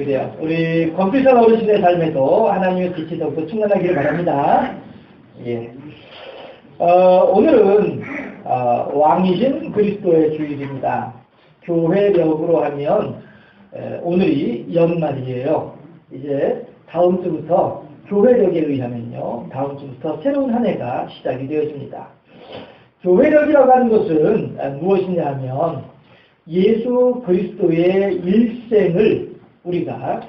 그래요. 우리 권필선 어르신의 삶에도 하나님의 빛이 더욱더 충만하기를 바랍니다. 예. 오늘은 왕이신 그리스도의 주일입니다. 교회력으로 하면 오늘이 연말이에요. 이제 다음 주부터 교회력에 의하면요. 다음 주부터 새로운 한 해가 시작이 되어집니다. 교회력이라고 하는 것은 무엇이냐 하면 예수 그리스도의 일생을 우리가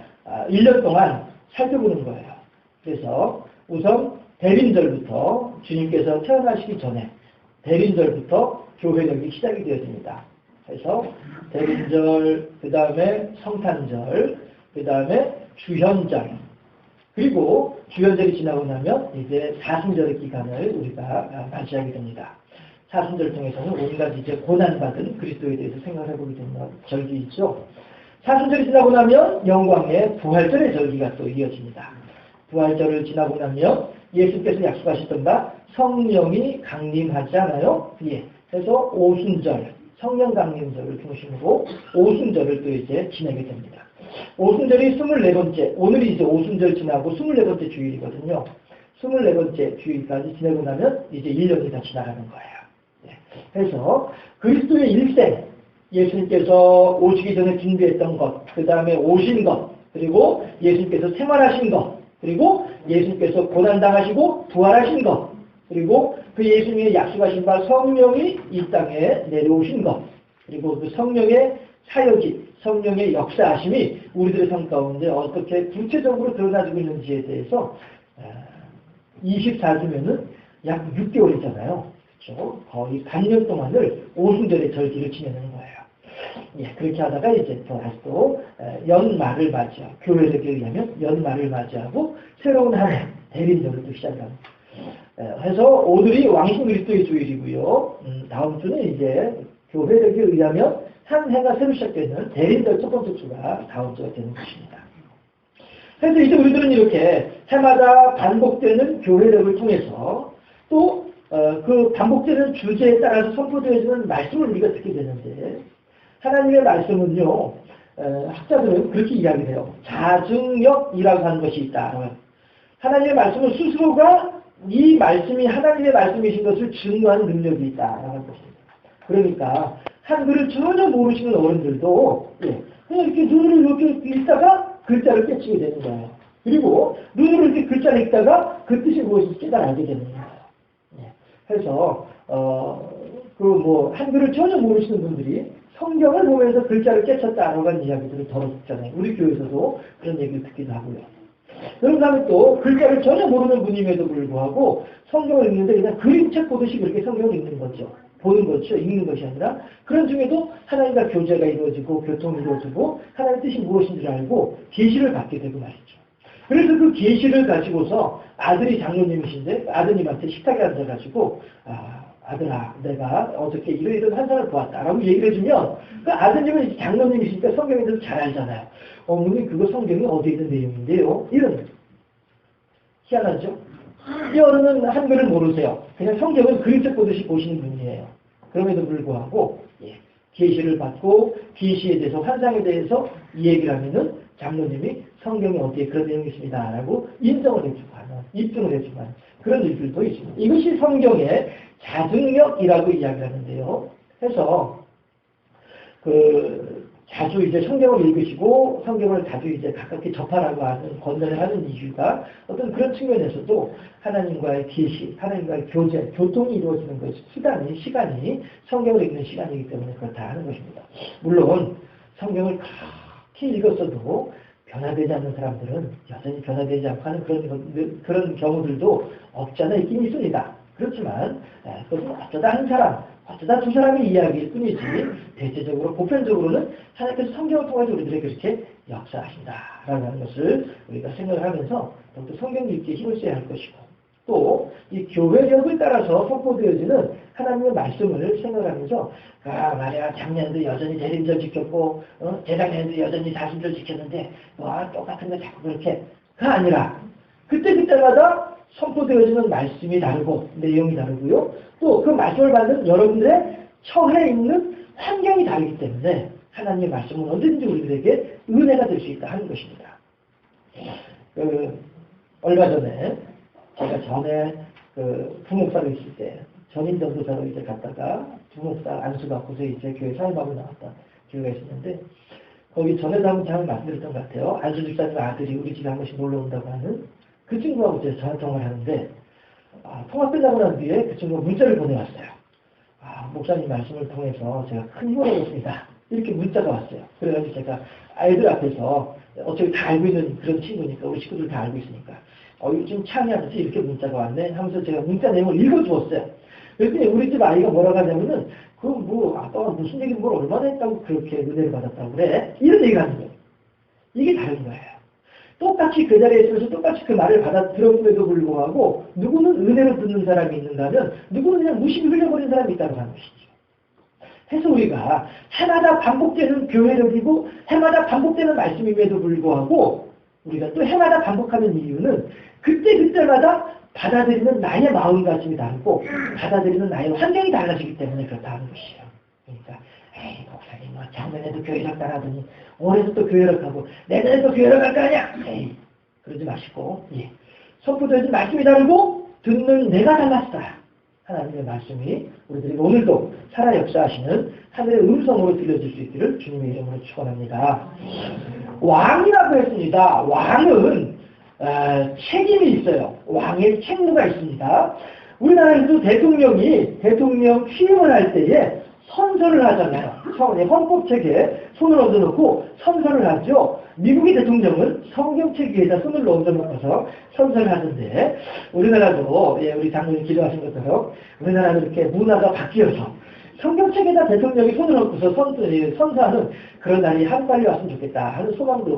1년 동안 살펴보는 거예요. 그래서 우선 대림절부터 주님께서 태어나시기 전에 대림절부터 교회력이 시작이 되어집니다. 그래서 대림절, 그 다음에 성탄절, 그 다음에 주현절, 그리고 주현절이 지나고 나면 이제 사순절의 기간을 우리가 맞이하게 됩니다. 사순절을 통해서는 온갖 이제 고난받은 그리스도에 대해서 생각을 해보게 되는 절기 있죠. 사순절이 지나고 나면 영광의 부활절의 절기가 또 이어집니다. 부활절을 지나고 나면 예수께서 약속하셨던 바 성령이 강림하지 않아요? 예. 그래서 오순절, 성령 강림절을 중심으로 오순절을 또 이제 지내게 됩니다. 오순절이 24번째, 오늘이 이제 오순절 지나고 24번째 주일이거든요. 24번째 주일까지 지내고 나면 이제 1년이 다 지나가는 거예요. 그래서 그리스도의 일생, 예수님께서 오시기 전에 준비했던 것, 그 다음에 오신 것, 그리고 예수님께서 생활하신 것, 그리고 예수님께서 고난당하시고 부활하신 것, 그리고 그 예수님의 약속하신 바 성령이 이 땅에 내려오신 것, 그리고 그 성령의 사역이, 성령의 역사하심이 우리들의 삶 가운데 어떻게 구체적으로 드러나지고 있는지에 대해서 24주면은 약 6개월이잖아요. 그렇죠? 거의 반년 동안을 오순절의 절기를 지내는 거예요. 예, 그렇게 하다가 이제 또 연말을 맞이하고, 교회력에 의하면 연말을 맞이하고 새로운 한 해, 대림절을 또 시작합니다. 해서 오늘이 왕신 그리스도의 주일이고요. 다음 주는 이제 교회력에 의하면 한 해가 새로 시작되는 대림절 첫 번째 주가 다음 주가 되는 것입니다. 그래서 이제 우리들은 이렇게 해마다 반복되는 교회력을 통해서 또 그 반복되는 주제에 따라서 선포되어지는 말씀을 우리가 듣게 되는데, 하나님의 말씀은요, 학자들은 그렇게 이야기해요. 자증력이라고 하는 것이 있다. 하나님의 말씀은 스스로가 이 말씀이 하나님의 말씀이신 것을 증거하는 능력이 있다라는 것입니다. 그러니까 한글을 전혀 모르시는 어른들도 그냥 이렇게 눈으로 이렇게 읽다가 글자를 깨치게 되는 거예요. 그리고 눈으로 이렇게 글자를 읽다가 그 뜻이 무엇인지 깨달아게 되는 거예요. 그래서 한글을 전혀 모르시는 분들이 성경을 보면서 글자를 깨쳤다라고 하는 이야기들을 들었잖아요. 우리 교회에서도 그런 얘기를 듣기도 하고요. 그런 다음에 또 글자를 전혀 모르는 분임에도 불구하고 성경을 읽는데 그냥 그림책 보듯이 그렇게 성경을 읽는 거죠. 보는 거죠. 읽는 것이 아니라 그런 중에도 하나님과 교제가 이루어지고 교통이 이루어지고 하나님의 뜻이 무엇인지를 알고 계시를 받게 되고 말이죠. 그래서 그 계시를 가지고서 아들이 장로님이신데 아드님한테 식탁에 앉아가지고 아들아 내가 어저께 이런 환상을 보았다라고 얘기를 해주면 그 아드님은 장로님이시니까 성경에 대해서 잘 알잖아요. 어머니 그거 성경에 어디에 있는 내용인데요? 이런 희한하죠? 이 어른은 한글을 모르세요. 그냥 성경을 그림책 보듯이 보시는 분이에요. 그럼에도 불구하고 계시를 받고 계시에 대해서 환상에 대해서 이 얘기를 하면은 장로님이 성경에 어디에 그런 내용이 있습니다 라고 인정을 해주고 하는, 입증을 해주고 하는 그런 일들도 있습니다. 이것이 성경의 자증력이라고 이야기하는데요. 그래서 자주 이제 성경을 읽으시고 성경을 자주 이제 가깝게 접하라고 하는 권면을 하는 이유가 어떤 그런 측면에서도 하나님과의 계시, 하나님과의 교제, 교통이 이루어지는 것이 시간이 성경을 읽는 시간이기 때문에 그렇다 하는 것입니다. 물론 성경을 그렇게 읽었어도 변화되지 않는 사람들은 여전히 변화되지 않고 하는 그런 경우들도 없지 않아 있긴 있습니다. 그렇지만 그것은 어쩌다 한 사람, 어쩌다 두 사람의 이야기일 뿐이지 대체적으로 보편적으로는 하나님께서 성경을 통해서 우리들에게 그렇게 역사하신다라는 하는 것을 우리가 생각을 하면서 또 성경 읽기에 힘을 써야 할 것이고 또 이 교회력을 따라서 선포되어지는 하나님의 말씀을 생각하면서 말이야 작년도 여전히 대림절 지켰고 재작년에도 여전히 사순절 지켰는데 똑같은 거 자꾸 그렇게가 아니라 그때마다 선포되어지는 말씀이 다르고 내용이 다르고요. 또 그 말씀을 받는 여러분들의 처해 있는 환경이 다르기 때문에 하나님의 말씀은 언제든지 우리들에게 은혜가 될 수 있다 하는 것입니다. 얼마 전에 제가 전에 부목사로 있을 때 전임 전도사로 이제 갔다가 부목사 안수받고서 이제 교회 사임하고 나왔다 교회가 있었는데 거기 전에도 한번 잘 말씀드렸던 것 같아요. 안수 집사님 아들이 우리 집에 한 번씩 놀러 온다고 하는 그 친구하고 이제 전화통화를 하는데 통화 끝나고 난 뒤에 그 친구가 문자를 보내왔어요. 목사님 말씀을 통해서 제가 큰 힘을 얻었습니다. 이렇게 문자가 왔어요. 그래가지고 제가 아이들 앞에서 어차피 다 알고 있는 그런 친구니까 우리 식구들 다 알고 있으니까 요즘 찬양하듯이 이렇게 문자가 왔네 하면서 제가 문자 내용을 읽어주었어요. 그랬더니 우리 집 아이가 뭐라고 하냐면은 아빠가 무슨 얘기 뭘 얼마나 했다고 그렇게 은혜를 받았다고 그래? 이런 얘기를 하는 거예요. 이게 다른 거예요. 똑같이 그 자리에 있으면서 똑같이 그 말을 받아 들었음에도 불구하고 누구는 은혜로 듣는 사람이 있는가 하면 누구는 그냥 무심히 흘려버리는 사람이 있다고 하는 것이죠. 해서 우리가 해마다 반복되는 교회력이고 해마다 반복되는 말씀임에도 불구하고 우리가 또 해마다 반복하는 이유는 그때마다 받아들이는 나의 마음가짐이 다르고 받아들이는 나의 환경이 달라지기 때문에 그렇다 하는 것이에요. 그러니까 목사님 작년에도 교회력 따라하더니 올해도 또 교회력 하고 내년에도 교회력 할 거 아니야. 그러지 마시고 선포되어진 말씀이 다르고 듣는 내가 달랐다. 하나님의 말씀이 우리들이 오늘도 살아 역사하시는 하늘의 음성으로 들려질 수 있기를 주님의 이름으로 축원합니다. 왕이라고 했습니다. 왕은 책임이 있어요. 왕의 책무가 있습니다. 우리나라에도 대통령 취임을 할 때에 선서를 하잖아요. 처음에 헌법책에 손을 얹어놓고 선서를 하죠. 미국의 대통령은 성경책 위에다 손을 얹어놓고서 선서를 하는데 우리나라도 우리 장로님 기도하신 것처럼 우리나라는 이렇게 문화가 바뀌어서 성경책에다 대통령이 손을 얹고서 선서하는 그런 날이 하루빨리 왔으면 좋겠다 하는 소망도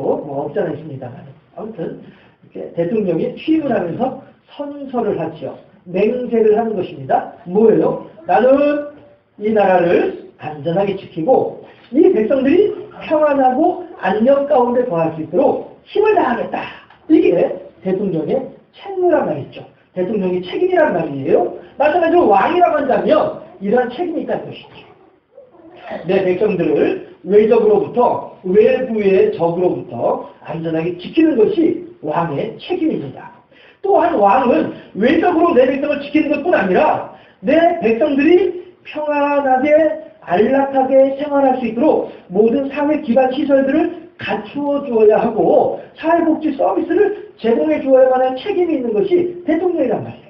없지 않아 있습니다만 아무튼 이렇게 대통령이 취임을 하면서 선서를 하죠. 맹세를 하는 것입니다. 뭐예요? 나는 이 나라를 안전하게 지키고 이 백성들이 평안하고 안녕 가운데 거할 수 있도록 힘을 다하겠다. 이게 대통령의 책무란 말이죠. 대통령의 책임이란 말이에요. 마찬가지로 왕이라고 한다면 이러한 책임이 있다는 것이죠. 내 백성들을 외적으로부터 외부의 적으로부터 안전하게 지키는 것이 왕의 책임입니다. 또한 왕은 외적으로 내 백성을 지키는 것뿐 아니라 내 백성들이 평안하게 안락하게 생활할 수 있도록 모든 사회 기반 시설들을 갖추어 주어야 하고 사회복지 서비스를 제공해 주어야만 할 책임이 있는 것이 대통령이란 말이에요.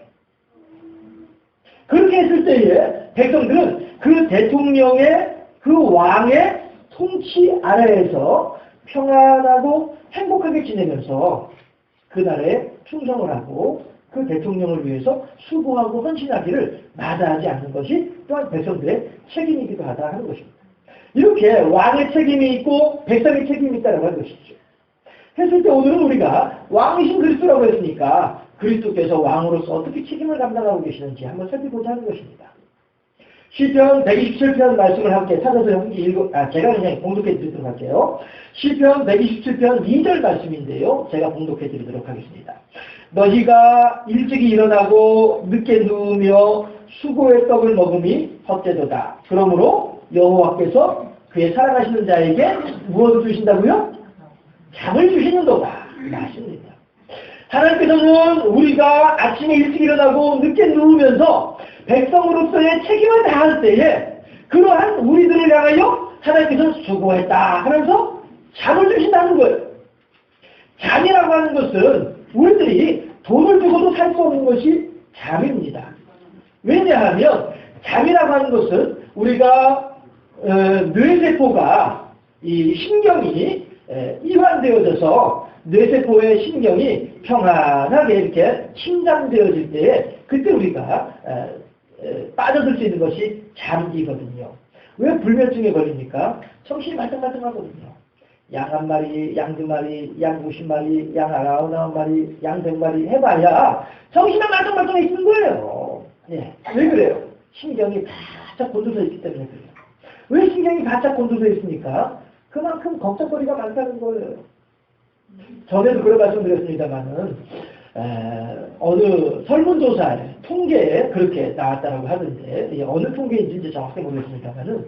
그렇게 했을 때에 백성들은 그 대통령의 그 왕의 통치 아래에서 평안하고 행복하게 지내면서 그 나라에 충성을 하고 그 대통령을 위해서 수고하고 헌신하기를 마다하지 않는 것이 또한 백성들의 책임이기도 하다 하는 것입니다. 이렇게 왕의 책임이 있고 백성의 책임이 있다고 하는 것이죠. 했을 때 오늘은 우리가 왕이신 그리스도라고 했으니까 그리스도께서 왕으로서 어떻게 책임을 감당하고 계시는지 한번 살펴보자 하는 것입니다. 시편 127편 말씀을 함께 찾아서 제가 그냥 봉독해 드리도록 할게요. 시편 127편 2절 말씀인데요. 제가 봉독해 드리도록 하겠습니다. 너희가 일찍이 일어나고 늦게 누우며 수고의 떡을 먹음이 헛되도다. 그러므로 여호와께서 그의 사랑하시는 자에게 무엇을 주신다고요? 잠을 주시는도다. 맞습니다. 하나님께서는 우리가 아침에 일찍 일어나고 늦게 누우면서 백성으로서의 책임을 다할 때에 그러한 우리들을 향하여 하나님께서 수고했다 하면서 잠을 주신다는 거예요. 잠이라고 하는 것은 우리들이 돈을 주고도 살 수 없는 것이 잠입니다. 왜냐하면 잠이라고 하는 것은 우리가 뇌세포가 이 신경이 이완되어져서 뇌세포의 신경이 평안하게 이렇게 침잠되어질 때에 그때 우리가 빠져들 수 있는 것이 잠이거든요. 왜 불면증에 걸립니까? 정신이 말똥말똥하거든요. 양 1마리, 양 2마리, 양 50마리, 양 99마리, 양 100마리 해봐야 정신이 말똥말똥해 있는 거예요. 예. 왜 그래요? 신경이 바짝 곤두서 있기 때문에 그래요. 왜 신경이 바짝 곤두서 있습니까? 그만큼 걱정거리가 많다는 거예요. 전에도 그런 말씀 드렸습니다만은 어느 설문조사에 통계에 그렇게 나왔다라고 하던데 어느 통계인지 이제 정확히 모르겠습니다만은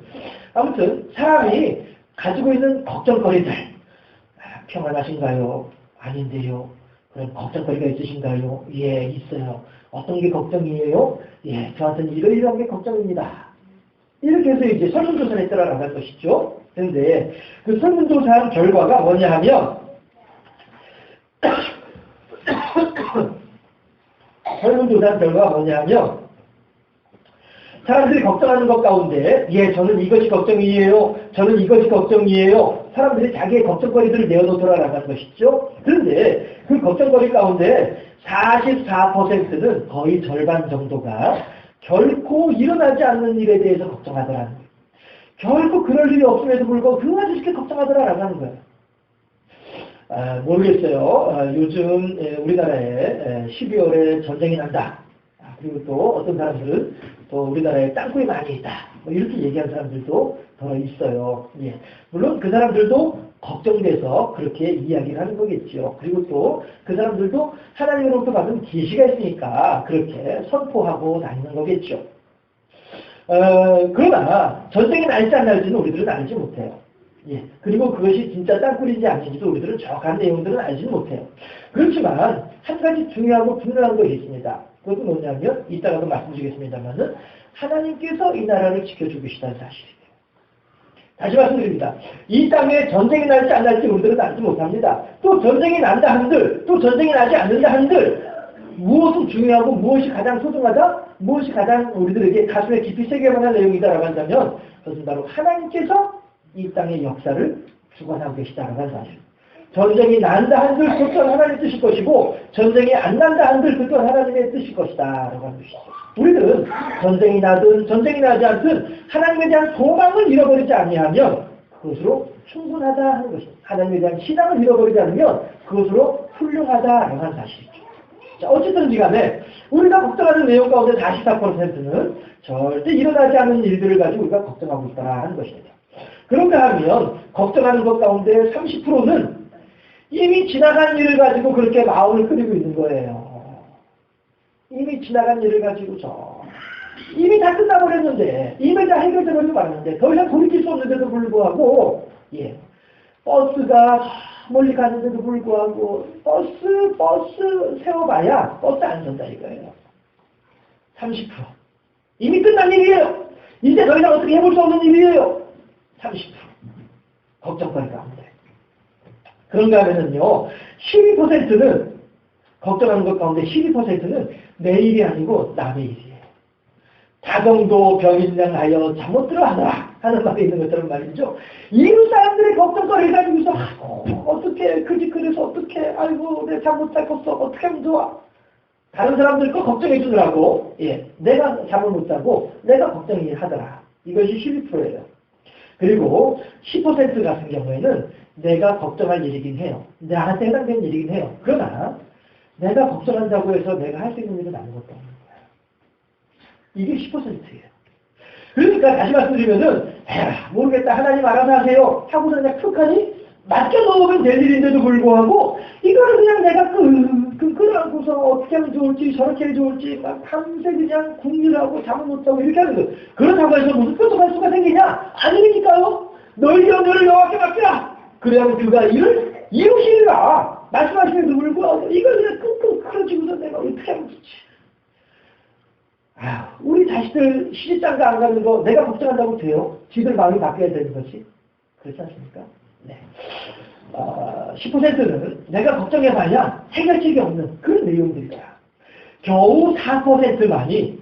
아무튼 사람이 가지고 있는 걱정거리들, 평안하신가요? 아닌데요. 그럼 걱정거리가 있으신가요? 예, 있어요. 어떤 게 걱정이에요? 예, 저한테는 이러이러한 게 걱정입니다. 이렇게 해서 이제 설문조사에 따라 나갈 것이죠. 그런데 그 설문조사 결과가 뭐냐 하면 설문조사 결과가 뭐냐 하면 사람들이 걱정하는 것 가운데 예, 저는 이것이 걱정이에요. 저는 이것이 걱정이에요. 사람들이 자기의 걱정거리들을 내어놓도록 나가는 것이죠. 그런데 그 걱정거리 가운데 44%는 거의 절반 정도가 결코 일어나지 않는 일에 대해서 걱정하더라는 거예요. 결코 그럴 일이 없음에도 불구하고 그 아주 쉽게 걱정하더라라고 하는 거예요. 모르겠어요. 요즘 우리나라에 12월에 전쟁이 난다. 그리고 또 어떤 사람들은 또 우리나라에 땅굴이 많이 있다. 뭐 이렇게 얘기하는 사람들도 더 있어요. 예. 물론 그 사람들도 걱정돼서 그렇게 이야기를 하는 거겠죠. 그리고 또 그 사람들도 하나님으로부터 받은 계시가 있으니까 그렇게 선포하고 다니는 거겠죠. 그러나 전쟁이 날지 안 날지는 우리들은 알지 못해요. 예. 그리고 그것이 진짜 땅굴인지 아닌지도 우리들은 정확한 내용들은 알지는 못해요. 그렇지만 한 가지 중요하고 분명한 것이 있습니다. 그것은 뭐냐면 이따가도 말씀드리겠습니다만은 하나님께서 이 나라를 지켜주고 계시다는 사실이에요. 다시 말씀드립니다. 이 땅에 전쟁이 날지 안 날지 우리들은 알지 못합니다. 또 전쟁이 난다 한들 또 전쟁이 나지 않는다 한들 무엇은 중요하고 무엇이 가장 소중하다? 무엇이 가장 우리들에게 가슴에 깊이 새겨만한 내용이다라고 한다면 그것은 바로 하나님께서 이 땅의 역사를 주관하고 계시다라고 하는 사실. 전쟁이 난다 한들 그 또한 하나님의 뜻일 것이고 전쟁이 안 난다 한들 그 또한 하나님의 뜻일 것이다 라고 하는 것이죠. 우리들은 전쟁이 나든 전쟁이 나지 않든 하나님에 대한 소망을 잃어버리지 아니하면 그것으로 충분하다 하는 것입니다. 하나님에 대한 신앙을 잃어버리지 않으면 그것으로 훌륭하다라고 하는 사실이죠. 자, 어쨌든지 간에 우리가 걱정하는 내용 가운데 44%는 절대 일어나지 않는 일들을 가지고 우리가 걱정하고 있다 하는 것입니다. 그런가 하면 걱정하는 것 가운데 30%는 이미 지나간 일을 가지고 그렇게 마음을 끓이고 있는 거예요. 이미 지나간 일을 가지고서 이미 다 끝나버렸는데 이미 다 해결되버리고 말았는데 더 이상 돌이킬 수 없는데도 불구하고 예, 버스가 멀리 가는데도 불구하고 버스 세워봐야 버스 안 선다 이거예요. 30%. 이미 끝난 일이에요. 이제 더 이상 어떻게 해볼 수 없는 일이에요. 30%. 걱정거리 가운데. 그런가 하면은요, 12%는, 걱정하는 것 가운데 12%는 내일이 아니고 남의 일이에요. 다정도 병인량하여 잠못들어 하더라 하는 말이 있는 것처럼 말이죠. 이웃 사람들의 걱정거리를 가지고서 어떻게 그지 그래서 어떻게 아이고 내 잠 못 잤겠어 어떻게 하면 좋아. 다른 사람들 거 걱정해 주느라고 예, 내가 잠을 못 자고 내가 걱정이 하더라. 이것이 12%예요. 그리고 10% 같은 경우에는 내가 걱정할 일이긴 해요. 나한테 해당되는 일이긴 해요. 그러나 내가 걱정한다고 해서 내가 할 수 있는 일은 아무것도 없는 거예요. 이게 10%예요. 그러니까 다시 말씀드리면은 모르겠다 하나님 알아서 하세요 하고서 그냥 툭하니 맡겨놓으면 될 일인데도 불구하고 이거를 그냥 내가 끌어안고서 어떻게 하면 좋을지 저렇게 하면 좋을지 막 밤새 그냥 궁리하고 잠을 못 자고 이렇게 하는 거예요. 그렇다고 해서 무슨 뾰족할 수가 생기냐? 아니니까요. 너희 연료를 여호와께 맡기라. 그래야만 그가 이를 이루시리라. 말씀하시면서 불구하고 이걸 그냥 끙끙 끌어지고서 내가 어떻게 하면 좋지? 우리 자식들 시집장가 안 가는 거 내가 걱정한다고 돼요? 지들 마음이 바뀌어야 되는 것이? 그렇지 않습니까? 네. 10%는 내가 걱정해봐야 해결책이 없는 그런 내용들이다. 겨우 4%만이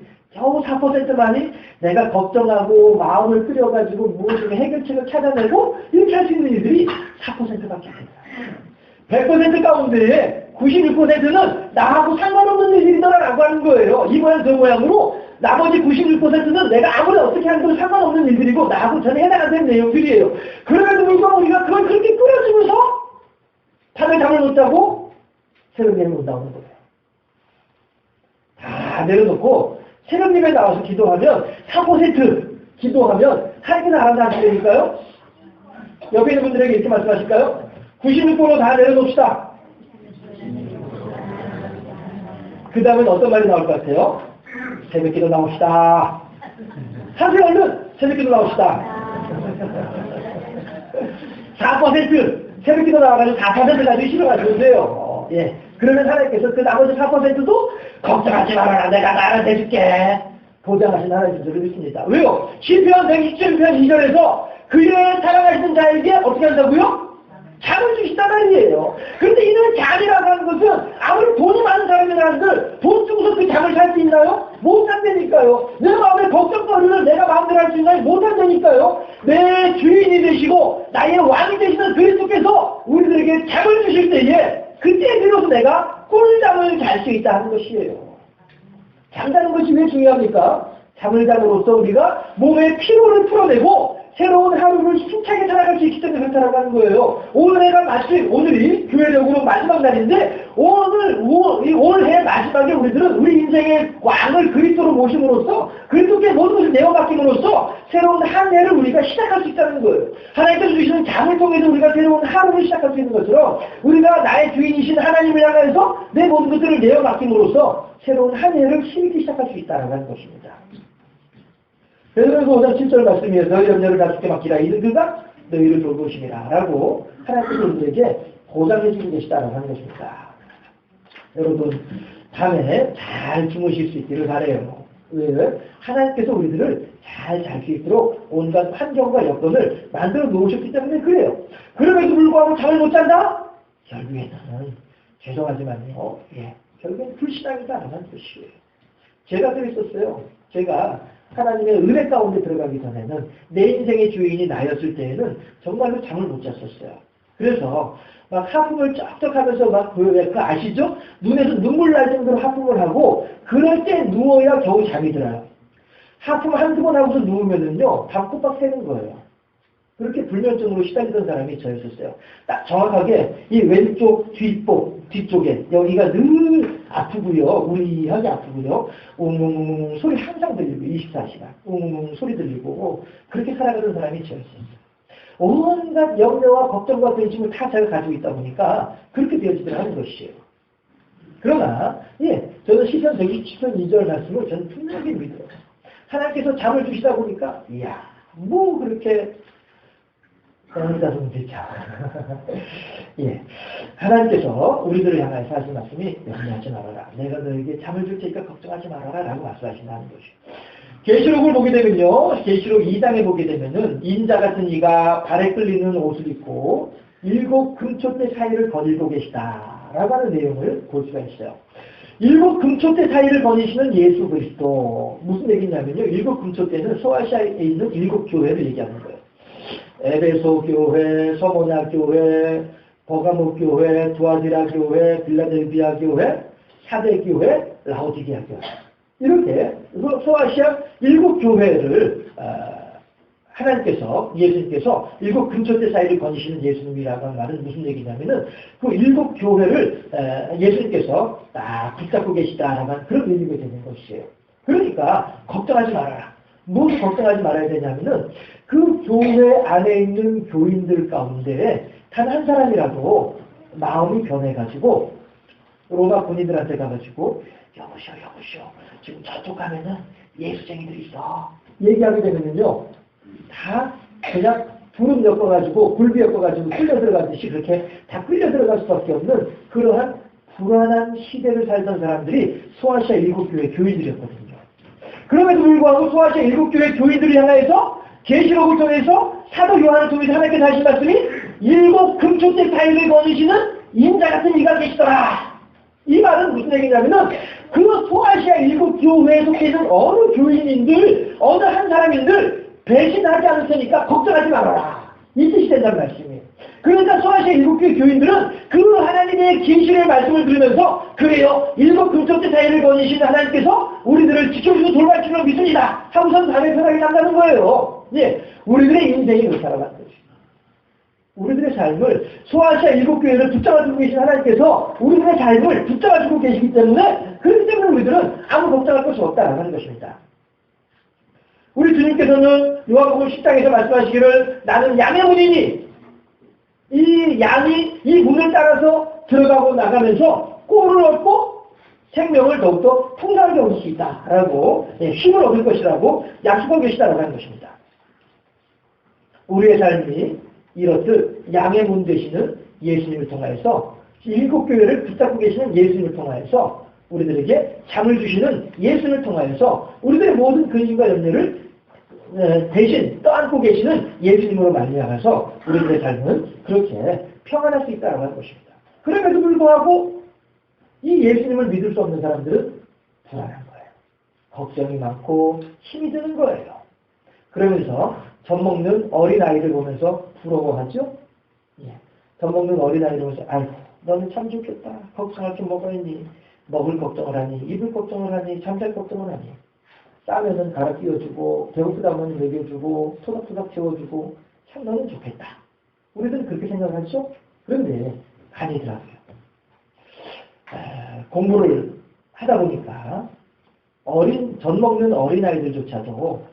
내가 걱정하고 마음을 끓여가지고 무엇인가 해결책을 찾아내고 이렇게 할 수 있는 일들이 4%밖에 안 된다. 100% 가운데 96%는 나하고 상관없는 일이더라라고 하는 거예요. 이 모양 저 모양으로 나머지 96%는 내가 아무리 어떻게 하는 건 상관없는 일들이고 나하고 전혀 해당 안 되는 내용들이에요. 그럼에도 불구하고 우리가 그걸 그렇게 꾸려주면서 밤에 잠을 못 자고 새벽에 못 나오는 거예요. 다 내려놓고 새벽님에 나와서 기도하면 4% 기도하면 하나님은 알아서 하시니까요. 옆에 있는 분들에게 이렇게 말씀하실까요? 96% 다 내려놓읍시다. 그 다음엔 어떤 말이 나올 것 같아요? 새벽기도 나옵시다. 하세요 얼른! 새벽기도 나옵시다. 4% 새벽기도 나와가지고 4% 가지고 실어가지고 돼요. 예. 그러면 하나님께서 그 나머지 4%도 걱정하지 말아라. 내가 나를 해줄게. 보장하신 하나님 줄을 믿습니다. 왜요? 시편 127편 2절에서 그의 사랑하시는 자에게 어떻게 한다고요? 잠을 주시단 말이에요. 그런데 이는 잠이라고 하는 것은 아무리 돈이 많은 사람이라는들 돈 주고서 그 잠을 살 수 있나요? 못 한다니까요. 내 마음의 걱정거리를 내가 마음대로 할 수 있나요? 못 한다니까요. 내 주인이 되시고 나의 왕이 되시는 그리스도께서 우리들에게 잠을 주실 때에 그때 비로소 내가 꿀잠을 잘 수 있다 하는 것이에요. 잠자는 것이 왜 중요합니까? 잠을 잠으로써 우리가 몸의 피로를 풀어내고 새로운 하루를 힘차게 살아갈 수 있기 때문에 그렇다고 하는 거예요. 오늘이 교회력으로 마지막 날인데 올해 마지막에 우리들은 우리 인생의 왕을 그리스도로 모심으로써 그리스도께 모든 것을 내어맡김으로써 새로운 한 해를 우리가 시작할 수 있다는 거예요. 하나님께서 주시는 잠을 통해서 우리가 새로운 하루를 시작할 수 있는 것처럼 우리가 나의 주인이신 하나님을 향해서 내 모든 것들을 내어맡김으로써 새로운 한 해를 힘있게 시작할 수 있다는 것입니다. 베드로전서 5장 7절 말씀이에요. 너희 염려를 다 주께 맡기라. 이는 그가 너희를 돌보심이라 라고 하나님께서 우리에게 보장해 주는 것이다라고 하는 것입니다. 여러분 밤에 잘 주무실 수 있기를 바라요. 왜? 하나님께서 우리들을 잘 잘 수 있도록 온갖 환경과 여건을 만들어 놓으셨기 때문에 그래요. 그럼에도 불구하고 잠을 못 잔다? 결국에는 죄송하지만요. 결국엔 불신앙이다라는 것이에요. 제가 그랬었어요. 제가 하나님의 은혜 가운데 들어가기 전에는 내 인생의 주인이 나였을 때에는 정말로 잠을 못 잤었어요. 그래서 막 하품을 쩍쩍 하면서 그 아시죠? 눈에서 눈물 날 정도로 하품을 하고 그럴 때 누워야 겨우 잠이 들어요. 하품 한두 번 하고서 누우면은요 밤 꼬박 새는 거예요. 그렇게 불면증으로 시달리던 사람이 저였었어요. 딱 정확하게 이 왼쪽 뒤쪽에 여기가 늘 아프고요. 우리하게 아프고요. 웅웅웅 소리 항상 들리고 24시간 웅웅웅 소리 들리고 그렇게 살아가던 사람이 저였어요. 온갖 염려와 걱정과 근심을 다 제가 가지고 있다 보니까 그렇게 되어지더라 하는 것이에요. 그러나 저는 시편 127편 2절 말씀을 저는 분명히 믿어요. 하나님께서 잠을 주시다 보니까 그렇게 혼자서는 되죠. 하나님께서 우리들을 향해서 하신 말씀이 염려하지 말아라. 내가 너에게 잠을 줄 테니까 걱정하지 말아라 라고 말씀하신다는 것이에요. 계시록을 보게 되면요. 계시록 2장에 보게 되면은 인자 같은 이가 발에 끌리는 옷을 입고 7 금초대 사이를 거닐고 계시다 라고 하는 내용을 볼 수가 있어요. 7 금초대 사이를 거니시는 예수 그리스도. 무슨 얘기냐면요. 7 금초대는 소아시아에 있는 7 교회를 얘기하는 거예요. 에베소 교회, 서모냐 교회, 버가모 교회, 두아디라 교회, 빌라델비아 교회, 사대 교회, 라오디게아 교회. 이렇게 소아시아 7 교회를 하나님께서 예수님께서 7 금초대 사이를 거니시는 예수님이라고 하는 말은 무슨 얘기냐면은 그 7 교회를 예수님께서 딱 붙잡고 계시다라고 하는 그런 의미가 되는 것이에요. 그러니까 걱정하지 말아라. 무엇을 걱정하지 말아야 되냐면은 그 교회 안에 있는 교인들 가운데 단 한 사람이라도 마음이 변해가지고 로마 군인들한테 가가지고 여보시오 지금 저쪽 가면은 예수쟁이들이 있어 얘기하게 되면은요 다 그냥 불은 엮어가지고 굴비 엮어가지고 끌려 들어가듯이 그렇게 다 끌려 들어갈 수밖에 없는 그러한 불안한 시대를 살던 사람들이 소아시아 7 교회 교인들이었거든요. 그럼에도 불구하고 소아시아 7 교회 교인들을 향해서 계시록을 통해서 사도 요한을 통해서 하나님께서 하신 말씀이 7 금초대 사이를 거니시는 인자 같은 이가 계시더라. 이 말은 무슨 얘기냐면은 그 소아시아 7 교회에 속해 있는 어느 교인인들 어느 한 사람인들 배신하지 않을 테니까 걱정하지 말아라. 이 뜻이 된다는 말씀이에요. 그러니까 소아시아 7 교회 교인들은 그 하나님의 계시의 말씀을 들으면서 그래요. 7 금초대 사이를 거니시는 하나님께서 우리들을 지켜주고 돌볼 줄로 믿습니다. 하고선 밤에 편하게 잔다는 거예요. 우리들의 인생이 그렇다라는 거죠. 우리들의 삶을 소아시아 7 교회를 붙잡아주고 계신 하나님께서 우리들의 삶을 붙잡아주고 계시기 때문에 그렇기 때문에 우리들은 아무 걱정할 것이 없다라는 것입니다. 우리 주님께서는 요한복음 10장에서 말씀하시기를 나는 양의 문이니 이 양이 이 문을 따라서 들어가고 나가면서 꼴을 얻고 생명을 더욱더 풍성하게 얻을 수 있다라고 힘을 얻을 것이라고 약속하고 계시다라고 하는 것입니다. 우리의 삶이 이렇듯 양의 문 되시는 예수님을 통하여서 7교회를 붙잡고 계시는 예수님을 통하여서 우리들에게 잠을 주시는 예수님을 통하여서 우리들의 모든 근심과 염려를 대신 떠안고 계시는 예수님으로 말미암아서 우리들의 삶은 그렇게 평안할 수 있다고 하는 것입니다. 그럼에도 불구하고 이 예수님을 믿을 수 없는 사람들은 불안한 거예요. 걱정이 많고 힘이 드는 거예요. 그러면서 젖 먹는 어린아이를 보면서 부러워하죠? 예. 젖 먹는 어린아이를 보면서 아이고 너는 참 좋겠다. 걱정할 게 뭐가 있니? 먹을 걱정을 하니, 입을 걱정을 하니, 잠잘 걱정을 하니. 싸면은 갈아 끼워주고, 배고프다면 먹여주고, 토닥토닥 채워주고, 참 너는 좋겠다. 우리들은 그렇게 생각하죠? 그런데 아니더라고요. 공부를 하다 보니까 젖 먹는 어린아이들조차도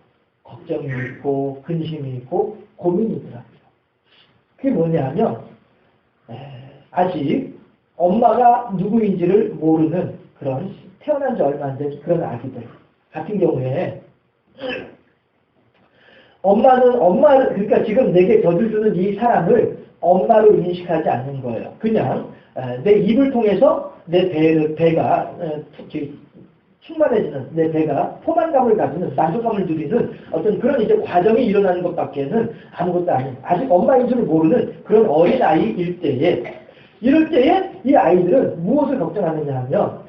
걱정이 있고, 근심이 있고, 고민이 있더라고요. 그게 뭐냐 하면, 아직 엄마가 누구인지를 모르는 그런 태어난 지 얼마 안 된 그런 아기들 같은 경우에 그러니까 지금 내게 젖을 주는 이 사람을 엄마로 인식하지 않는 거예요. 그냥 내 입을 통해서 내 배가 충만해지는, 내 배가 포만감을 가지는, 만족감을 누리는 어떤 그런 이제 과정이 일어나는 것밖에는 아무것도 아닌, 아직 엄마인 줄 모르는 그런 어린아이일 때에, 이럴 때에 이 아이들은 무엇을 걱정하느냐 하면,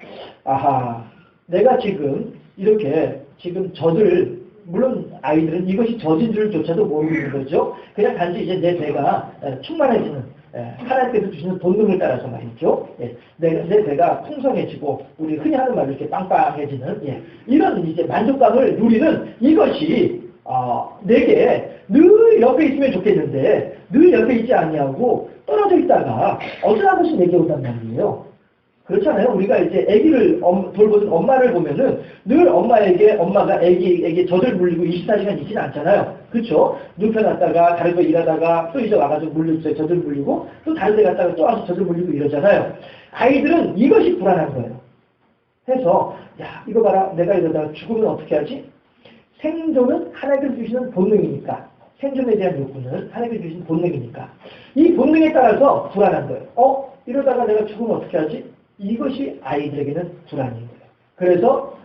아하, 내가 지금 이렇게 지금 젖을, 물론 아이들은 이것이 젖인 줄조차도 모르고 있는 거죠. 그냥 단지 이제 내 배가 충만해지는, 하나님께서 주시는 본능을 따라서 말이죠. 내 배가 풍성해지고, 우리 흔히 하는 말로 이렇게 빵빵해지는, 이런 이제 만족감을 누리는 이것이, 내게 늘 옆에 있으면 좋겠는데, 늘 옆에 있지 아니하고 떨어져 있다가 어떤 한 번씩 내게 온단 말이에요. 그렇잖아요. 우리가 이제 아기를 돌보는 엄마를 보면은 늘 엄마가 아기에게 젖을 물리고 24시간 있지는 않잖아요. 그렇죠? 눕혀놨다가 다른 거 일하다가 또 이제 와가지고 젖을 물리고 또 다른 데 갔다가 또 와서 젖을 물리고 이러잖아요. 아이들은 이것이 불안한 거예요. 해서 야 이거 봐라, 내가 이러다가 죽으면 어떻게 하지? 생존은 하나님께서 주시는 본능이니까, 생존에 대한 욕구는 하나님께서 주시는 본능이니까 이 본능에 따라서 불안한 거예요. 이러다가 내가 죽으면 어떻게 하지? 이것이 아이들에게는 불안인 거예요. 그래서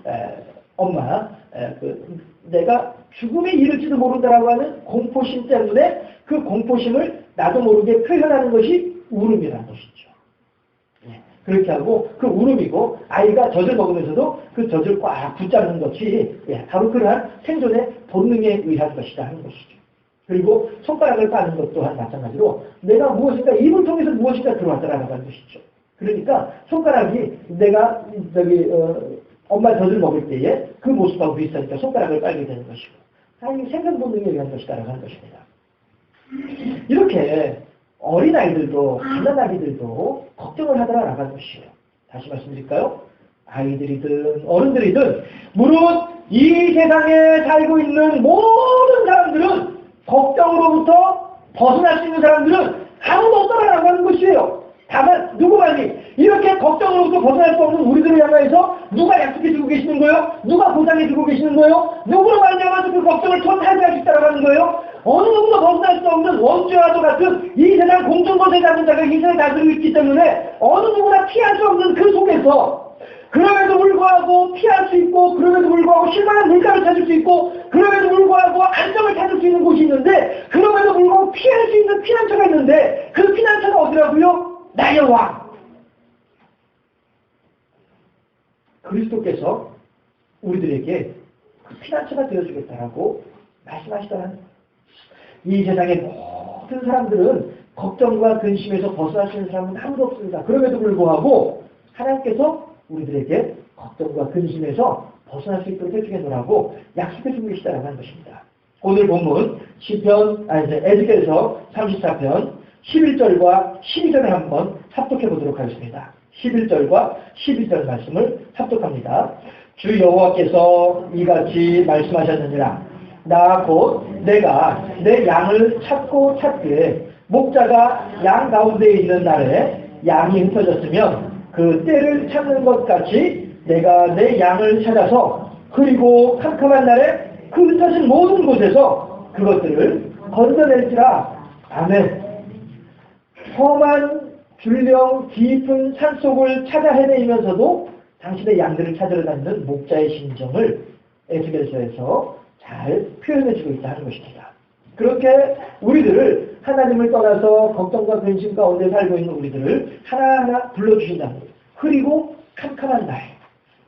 내가 죽음에 이를지도 모른다라고 하는 공포심 때문에 그 공포심을 나도 모르게 표현하는 것이 울음이라는 것이죠. 그렇게 하고 그 울음이고, 아이가 젖을 먹으면서도 그 젖을 꽉 붙잡는 것이 바로 그러한 생존의 본능에 의한 것이다 하는 것이죠. 그리고 손가락을 빠는 것 또한 마찬가지로 내가 무엇인가 입을 통해서 무엇인가 들어왔다라고 하는 것이죠. 그러니까 손가락이 내가 엄마 젖을 먹을 때에 그 모습하고 비슷하니까 손가락을 빨게 되는 것이고, 아니 생존 본능에 의한 것이다라고 하는 것입니다. 이렇게 어린아이들도 갓난아기들도 걱정을 하더라라고 하는 것이에요. 다시 말씀드릴까요? 아이들이든 어른들이든 물론 이 세상에 살고 있는 모든 사람들은 걱정으로부터 벗어날 수 있는 사람들은 아무도 없다라고 하는 것이에요. 다만 누구만이 이렇게 걱정으로부터 벗어날 수 없는 우리들을 향해서 누가 약속해주고 계시는 거예요? 누가 보장해주고 계시는 거예요? 누구로 말미암아서 그 걱정을 탈피할 수 있다고 하는 거예요? 어느 누구도 벗어날 수 없는 원죄와도 같은 이 세상 공중권세 잡는 자가 이 세상에 다스리고 있기 때문에 어느 누구나 피할 수 없는 그 속에서, 그럼에도 불구하고 피할 수 있고, 그럼에도 불구하고 실망한 물가를 찾을 수 있고, 그럼에도 불구하고 안정을 찾을 수 있는 곳이 있는데, 그럼에도 불구하고 피할 수 있는 피난처가 있는데, 그 피난처가 어디라고요? 나의 왕! 그리스도께서 우리들에게 그 피난처가 되어주겠다라고 말씀하시더라는 거예요. 이 세상의 모든 사람들은 걱정과 근심에서 벗어날 수 있는 사람은 아무도 없습니다. 그럼에도 불구하고 하나님께서 우리들에게 걱정과 근심에서 벗어날 수 있도록 해주겠노라고 약속해 주고 계시다라고 하는 것입니다. 오늘 본문 에스겔서 34편 11절과 12절을 한번 합독해 보도록 하겠습니다. 11절과 12절 말씀을 합독합니다. 주 여호와께서 이같이 말씀하셨느니라. 나 곧 내가 내 양을 찾고 찾기에 목자가 양 가운데 있는 날에 양이 흩어졌으면 그 때를 찾는 것 같이 내가 내 양을 찾아서 그리고 캄캄한 날에 그 흩어진 모든 곳에서 그것들을 건져낼지라 아멘. 험한 불령 깊은 산속을 찾아 헤매면서도 당신의 양들을 찾으러 다니는 목자의 심정을 에스겔서에서 잘 표현해주고 있다 하는 것입니다. 그렇게 우리들을 하나님을 떠나서 걱정과 근심 가운데 살고 있는 우리들을 하나하나 불러주신다는 거예요. 흐리고 캄캄한 날,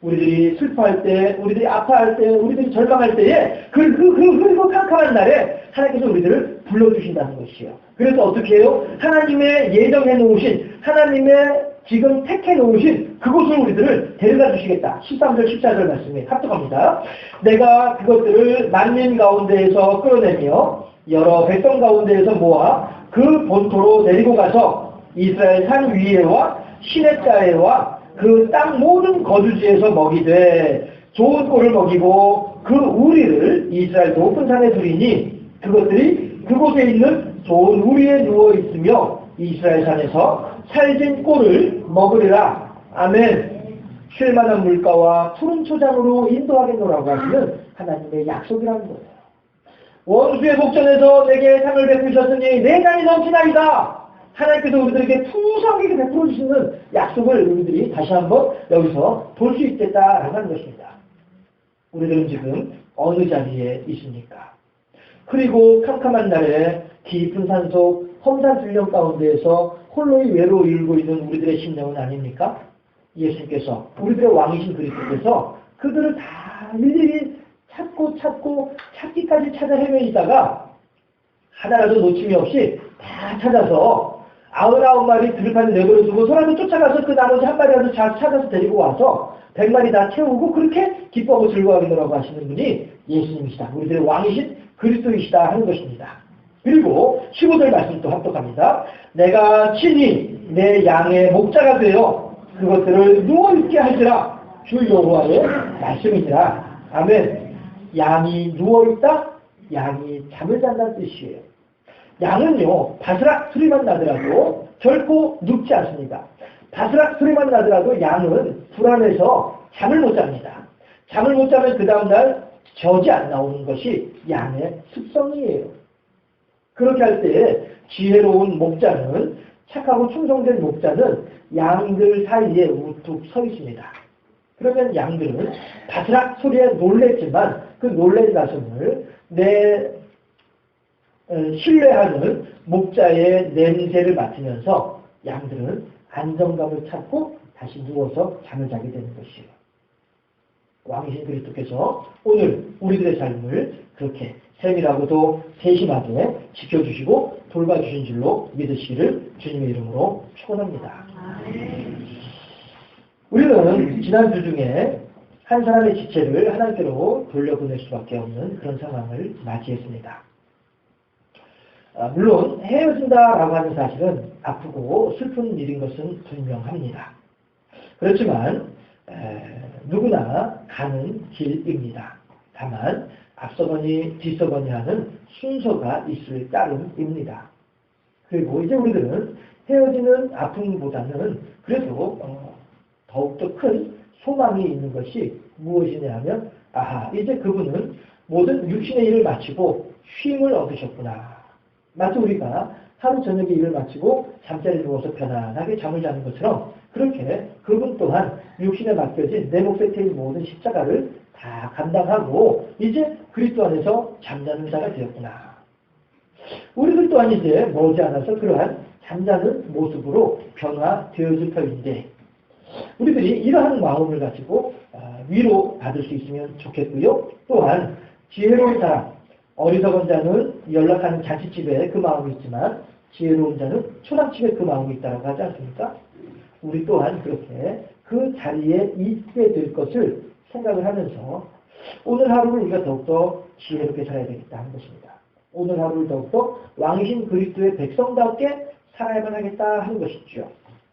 우리들이 슬퍼할 때, 우리들이 아파할 때, 우리들이 절망할 때에 그 흐리고 캄캄한 날에 하나님께서 우리들을 불러주신다는 것이에요. 그래서 어떻게 해요? 하나님의 예정해 놓으신, 하나님의 지금 택해 놓으신 그곳을 우리들을 데려다 주시겠다. 13절, 14절 말씀에 합독합니다. 내가 그것들을 만민 가운데에서 끌어내며 여러 백성 가운데에서 모아 그 본토로 데리고 가서 이스라엘 산 위에와 시냇가에와 그 땅 모든 거주지에서 먹이되 좋은 꼴을 먹이고 그 우리를 이스라엘 높은 산에 두리니 그것들이 그곳에 있는 좋은 우리에 누워 있으며 이스라엘 산에서 살진 꼴을 먹으리라. 아멘. 쉴만한 물가와 푸른 초장으로 인도하겠노라고 하시는 하나님의 약속이라는 거예요. 원수의 복전에서 내게 상을 베푸셨으니 내 잔이 넘치나이다. 하나님께서 우리들에게 풍성하게 베풀어 주시는 약속을 우리들이 다시 한번 여기서 볼 수 있겠다라고 하는 것입니다. 우리들은 지금 어느 자리에 있습니까? 그리고 캄캄한 날에 깊은 산속 험산 불령 가운데에서 홀로이 외로 일고 있는 우리들의 심령은 아닙니까? 예수님께서 우리들의 왕이신 그리스도께서 그들을 다 일일이 찾고 찾기까지 찾아 헤매이다가 하나라도 놓침이 없이 다 찾아서 99마리 들판에 내버려 두고 소라도 쫓아가서 그 나머지 한 마리라도 찾아서 데리고 와서 100마리 다 채우고 그렇게 기뻐하고 즐거워하겠노라고 하시는 분이 예수님이시다. 우리들의 왕이신 그리스도이시다 하는 것입니다. 그리고 15절 말씀 또 합독합니다. 내가 친히 내 양의 목자가 되어 그것들을 누워있게 할지라 주 여호와의 말씀이니라. 아멘. 양이 누워있다? 양이 잠을 잔다는 뜻이에요. 양은요, 바스락 소리만 나더라도 결코 눕지 않습니다. 바스락 소리만 나더라도 양은 불안해서 잠을 못 잡니다. 잠을 못 자면 그 다음날 젖이 안 나오는 것이 양의 습성이에요. 그렇게 할 때 지혜로운 목자는, 착하고 충성된 목자는 양들 사이에 우뚝 서 있습니다. 그러면 양들은 바스락 소리에 놀랬지만 그 놀란 가슴을 신뢰하는 목자의 냄새를 맡으면서 양들은 안정감을 찾고 다시 누워서 잠을 자게 되는 것이에요. 왕이신 그리스도께서 오늘 우리들의 삶을 그렇게 세밀하고도 세심하게 지켜주시고 돌봐주신 줄로 믿으시기를 주님의 이름으로 축원합니다. 우리는 지난주 중에 한 사람의 지체를 하나님께로 돌려보낼 수밖에 없는 그런 상황을 맞이했습니다. 물론 헤어진다라고 하는 사실은 아프고 슬픈 일인 것은 분명합니다. 그렇지만 누구나 가는 길입니다. 다만 앞서거니 뒤서거니 하는 순서가 있을 따름입니다. 그리고 이제 우리들은 헤어지는 아픔보다는 그래도 더욱더 큰 소망이 있는 것이 무엇이냐 하면 이제 그분은 모든 육신의 일을 마치고 쉼을 얻으셨구나. 마치 우리가 하루 저녁에 일을 마치고 잠자리에 누워서 편안하게 잠을 자는 것처럼 그렇게 그분 또한 육신에 맡겨진 내 몫에 태인 모든 십자가를 다 감당하고 이제 그리스도 안에서 잠자는 자가 되었구나. 우리들 또한 이제 머지않아서 그러한 잠자는 모습으로 변화되어질 터인데 우리들이 이러한 마음을 가지고 위로받을 수 있으면 좋겠고요. 또한 지혜로운 사람, 어리석은 자는 연락하는 잔치집에 그 마음이 있지만 지혜로운 자는 초상집에 그 마음이 있다고 하지 않습니까? 우리 또한 그렇게 그 자리에 있게 될 것을 생각을 하면서 오늘 하루를 우리가 더욱더 지혜롭게 살아야 되겠다 하는 것입니다. 오늘 하루를 더욱더 왕이신 그리스도의 백성답게 살아야만 하겠다 하는 것이죠.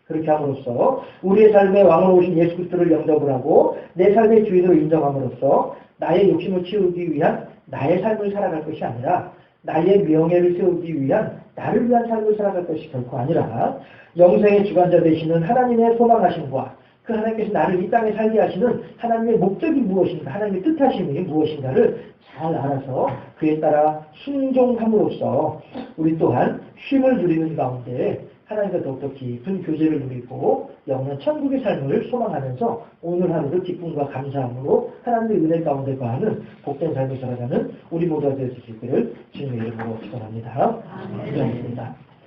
그렇게 함으로써 우리의 삶의 왕으로 오신 예수 그리스도를 영접을 하고 내 삶의 주인으로 인정함으로써 나의 욕심을 채우기 위한 나의 삶을 살아갈 것이 아니라 나의 명예를 세우기 위한 나를 위한 삶을 살아갈 것이 결코 아니라 영생의 주관자 되시는 하나님의 소망하심과 그 하나님께서 나를 이 땅에 살게 하시는 하나님의 목적이 무엇인가, 하나님의 뜻하심이 무엇인가를 잘 알아서 그에 따라 순종함으로써 우리 또한 쉼을 누리는 가운데 하나님과 더욱더 깊은 교제를 누리고 영원 천국의 삶을 소망하면서 오늘 하루를 기쁨과 감사함으로 하나님의 은혜 가운데 거하는 복된 삶을 살아가는 우리 모두가 되어 주실 것을 주님의 이름으로 축원합니다. 기도하겠습니다.